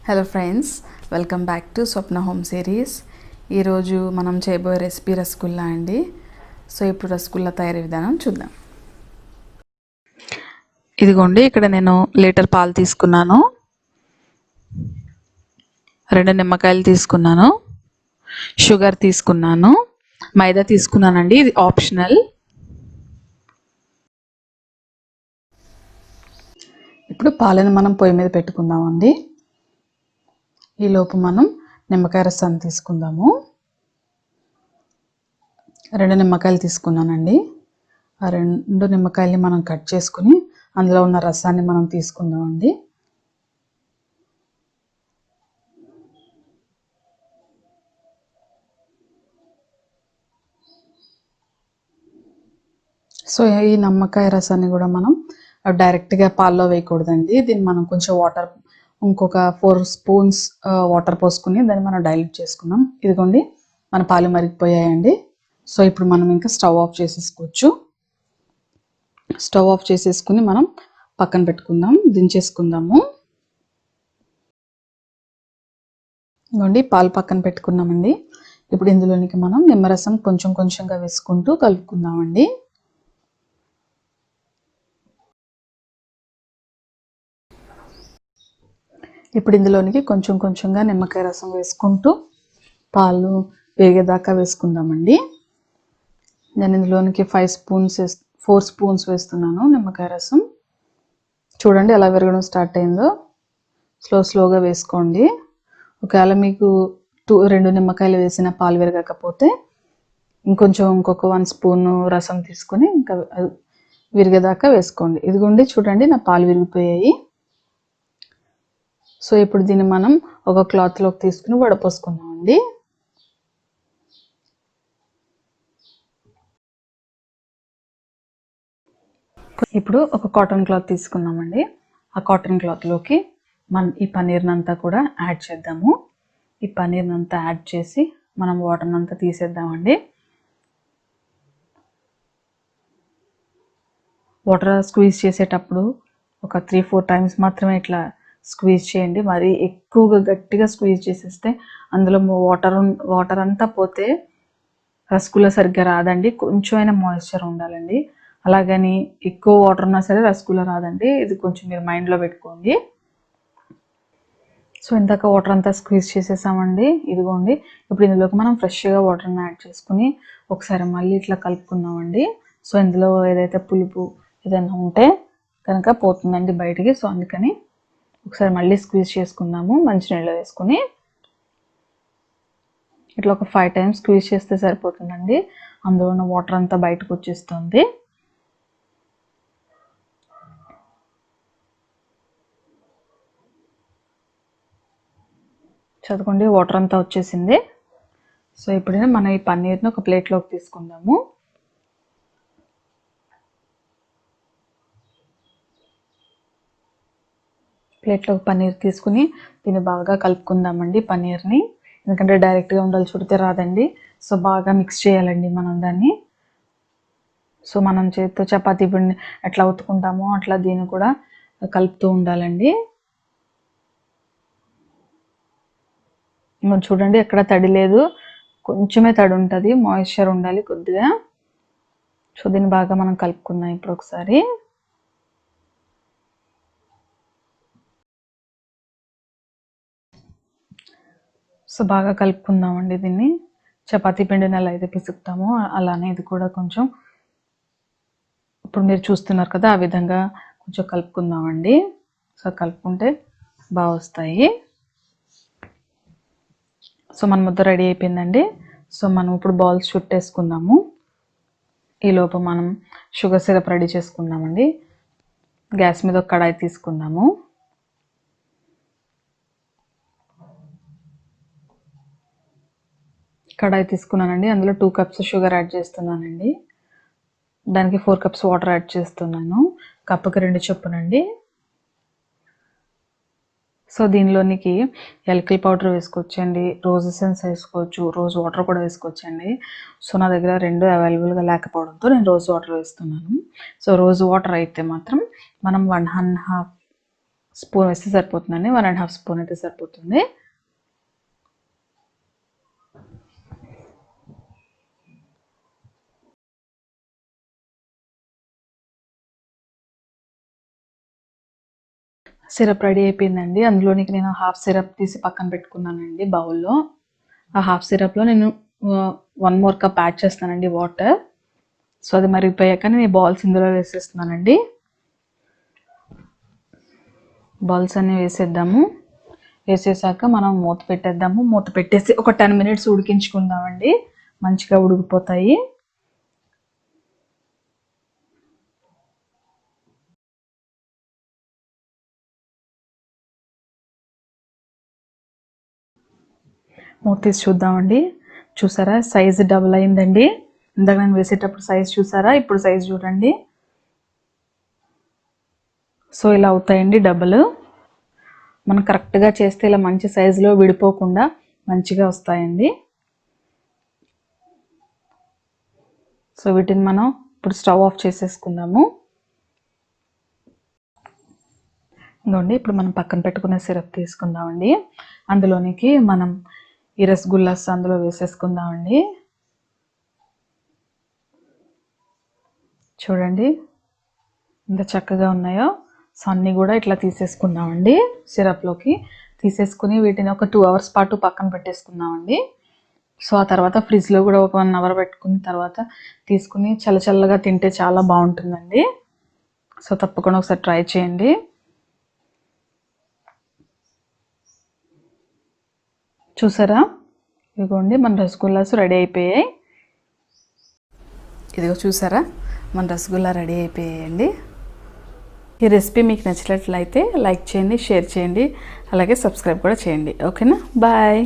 Hello friends, welcome back to Swapna home series. ఈరోజు మనం చేయబోయే రెసిపీ రసగుల్లా అండి. సో ఇప్పుడు రసగుల్లా తయారీ విధానం చూద్దాం. ఇదిగోండి, ఇక్కడ నేను లీటర్ పాలు తీసుకున్నాను, 2 నిమ్మకాయలు తీసుకున్నాను, షుగర్ తీసుకున్నాను, మైదా తీసుకున్నానండి, ఇది ఆప్షనల్. ఇప్పుడు పాలను మనం పొయ్యి మీద పెట్టుకుందామండి. ఈలోపు మనం నిమ్మకాయ రసాన్ని తీసుకుందాము. 2 నిమ్మకాయలు తీసుకున్నానండి. ఆ 2 నిమ్మకాయల్ని మనం కట్ చేసుకుని అందులో ఉన్న రసాన్ని మనం తీసుకుందామండి. సో ఈ నిమ్మకాయ రసాన్ని కూడా మనం డైరెక్ట్గా పాల్లో వేయకూడదండి. దీన్ని మనం కొంచెం వాటర్, ఇంకొక 4 స్పూన్స్ వాటర్ పోసుకుని దాన్ని మనం డైల్యూట్ చేసుకున్నాం. ఇదిగోండి, మన పాలు మరిగిపోయాయండి. సో ఇప్పుడు మనం ఇంకా స్టవ్ ఆఫ్ చేసేసుకోవచ్చు. స్టవ్ ఆఫ్ చేసేసుకుని మనం పక్కన పెట్టుకుందాం, దించేసుకుందాము. ఇదిగోండి, పాలు పక్కన పెట్టుకున్నామండి. ఇప్పుడు ఇందులోనికి మనం నిమ్మరసం కొంచెం కొంచెంగా వేసుకుంటూ కలుపుకుందామండి. ఇప్పుడు ఇందులోనికి కొంచెం కొంచెంగా నిమ్మకాయ రసం వేసుకుంటూ పాలు వేగేదాకా వేసుకుందామండి. నేను ఇందులోనికి 4 స్పూన్స్ వేస్తున్నాను నిమ్మకాయ రసం. చూడండి ఎలా విరగడం స్టార్ట్ అయిందో. స్లోగా వేసుకోండి. ఒకవేళ మీకు 2 నిమ్మకాయలు వేసిన పాలు విరగకపోతే ఇంకొక 1 స్పూను రసం తీసుకొని ఇంకా విరిగేదాకా వేసుకోండి. ఇదిగోండి, చూడండి నా పాలు విరిగిపోయాయి. సో ఇప్పుడు దీన్ని మనం ఒక క్లాత్లోకి తీసుకుని వడపోసుకుందామండి. ఇప్పుడు ఒక కాటన్ క్లాత్ తీసుకున్నామండి. ఆ కాటన్ క్లాత్లోకి మనం ఈ పన్నీర్ని అంతా కూడా యాడ్ చేద్దాము. ఈ పన్నీర్ని అంతా యాడ్ చేసి మనం వాటర్ని అంతా తీసేద్దామండి. వాటర్ స్క్వీజ్ చేసేటప్పుడు ఒక 3-4 టైమ్స్ మాత్రమే ఇట్లా స్క్వీజ్ చేయండి. మరి ఎక్కువగా గట్టిగా స్క్వీజ్ చేసేస్తే అందులో వాటర్ అంతా పోతే రసగుల్లా సరిగ్గా రాదండి. కొంచెమైనా మాయిశ్చర్ ఉండాలండి. అలాగని ఎక్కువ వాటర్ ఉన్నా సరే రసగుల్లా రాదండి. ఇది కొంచెం మీరు మైండ్లో పెట్టుకోండి. సో ఇందాక వాటర్ అంతా స్క్వీజ్ చేసేసామండి. ఇదిగోండి, ఇప్పుడు ఇందులోకి మనం ఫ్రెష్గా వాటర్ని యాడ్ చేసుకుని ఒకసారి మళ్ళీ ఇట్లా కలుపుకుందామండి. సో ఇందులో ఏదైతే పులుపు ఏదైనా ఉంటే కనుక పోతుందండి బయటికి. సో అందుకని ఒకసారి మళ్ళీ స్క్వీజ్ చేసుకుందాము మంచినీళ్ళు వేసుకుని. ఇట్లా ఒక 5 టైమ్స్ స్క్వీజ్ చేస్తే సరిపోతుందండి. అందులో ఉన్న వాటర్ అంతా బయటకు వచ్చేస్తుంది. చదువుకోండి, వాటర్ అంతా వచ్చేసింది. సో ఇప్పుడు మనం ఈ పన్నీర్ని ఒక ప్లేట్లోకి తీసుకుందాము. ప్లేట్లోకి పన్నీర్ తీసుకుని దీన్ని బాగా కలుపుకుందామండి పన్నీర్ని. ఎందుకంటే డైరెక్ట్గా ఉండాలి చుడితే రాదండి. సో బాగా మిక్స్ చేయాలండి మనం దాన్ని. సో మనం చేతితో చపాతీ పిండి ఎట్లా ఉతుకుంటామో అట్లా దీన్ని కూడా కలుపుతూ ఉండాలండి. చూడండి, ఎక్కడ తడి లేదు, కొంచెమే తడి ఉంటుంది, మాయిశ్చర్ ఉండాలి కొద్దిగా. సో దీన్ని బాగా మనం కలుపుకుందాం ఇప్పుడు ఒకసారి. సో బాగా కలుపుకుందామండి దీన్ని. చపాతీ పిండిని ఎలా అయితే పిసుకుతామో అలానే ఇది కూడా కొంచెం ఇప్పుడు మీరు చూస్తున్నారు కదా, ఆ విధంగా కొంచెం కలుపుకుందామండి. సో కలుపుకుంటే బాగా వస్తాయి. సో మన ముద్ద రెడీ అయిపోయిందండి. సో మనం ఇప్పుడు బాల్స్ చుట్టేసుకుందాము. ఈలోపు మనం షుగర్ సిరప్ రెడీ చేసుకుందామండి. గ్యాస్ మీద ఒక కడాయి తీసుకుందాము. కడాయి తీసుకున్నానండి. అందులో 2 కప్స్ షుగర్ యాడ్ చేస్తున్నానండి. దానికి 4 కప్స్ వాటర్ యాడ్ చేస్తున్నాను. కప్పుకి 2 చొప్పునండి. సో దీనిలోనికి యాలకుల పౌడర్ వేసుకోవచ్చండి, రోజ్ ఎసెన్స్ వేసుకోవచ్చు, రోజ్ వాటర్ కూడా వేసుకోవచ్చండి. సో నా దగ్గర 2 అవైలబుల్గా లేకపోవడంతో నేను రోజ్ వాటర్ వేస్తున్నాను. సో రోజ్ వాటర్ అయితే మాత్రం మనం 1.5 స్పూన్ వేస్తే సరిపోతుందండి, 1.5 స్పూన్ అయితే సరిపోతుంది. సిరప్ రెడీ అయిపోయిందండి. అందులోనికి నేను హాఫ్ సిరప్ తీసి పక్కన పెట్టుకున్నానండి బౌల్లో. ఆ హాఫ్ సిరప్లో నేను 1 మోర్ కప్ యాడ్ చేస్తానండి వాటర్. సో అది మరిగిపోయాక నేను బాల్స్ ఇందులో వేసేస్తున్నానండి. బాల్స్ అన్నీ వేసేద్దాము. వేసేసాక మనం మూత పెట్టేద్దాము. మూత పెట్టేసి ఒక 10 మినిట్స్ ఉడికించుకుందామండి, మంచిగా ఉడికిపోతాయి. మూత తీసి చూద్దామండి. చూసారా సైజు డబుల్ అయిందండి. ఇందాక నేను వేసేటప్పుడు సైజ్ చూసారా, ఇప్పుడు సైజ్ చూడండి. సో ఇలా అవుతాయండి డబుల్. మనం కరెక్ట్గా చేస్తే ఇలా మంచి సైజులో విడిపోకుండా మంచిగా వస్తాయండి. సో వీటిని మనం ఇప్పుడు స్టవ్ ఆఫ్ చేసేసుకుందాము. ఇంకోండి ఇప్పుడు మనం పక్కన పెట్టుకునే సిరప్ తీసుకుందామండి. అందులోనికి మనం ఈ రసగుల్లాస్ అందులో వేసేసుకుందామండి. చూడండి ఎంత చక్కగా ఉన్నాయో. సో అన్నీ కూడా ఇట్లా తీసేసుకుందామండి. సిరప్లోకి తీసేసుకుని వీటిని ఒక 2 అవర్స్ పాటు పక్కన పెట్టేసుకుందామండి. సో ఆ తర్వాత ఫ్రిడ్జ్లో కూడా ఒక 1 అవర్ పెట్టుకున్న తర్వాత తీసుకుని చల్లగా తింటే చాలా బాగుంటుందండి. సో తప్పకుండా ఒకసారి ట్రై చేయండి. చూసారా, ఇదిగోండి మన రసగుల్లాస్ రెడీ అయిపోయాయి. ఇదిగో చూసారా, మన రసగుల్లా రెడీ అయిపోయాయండి. ఈ రెసిపీ మీకు నచ్చినట్లయితే లైక్ చేయండి, షేర్ చేయండి, అలాగే సబ్స్క్రైబ్ కూడా చేయండి. ఓకేనా, బాయ్.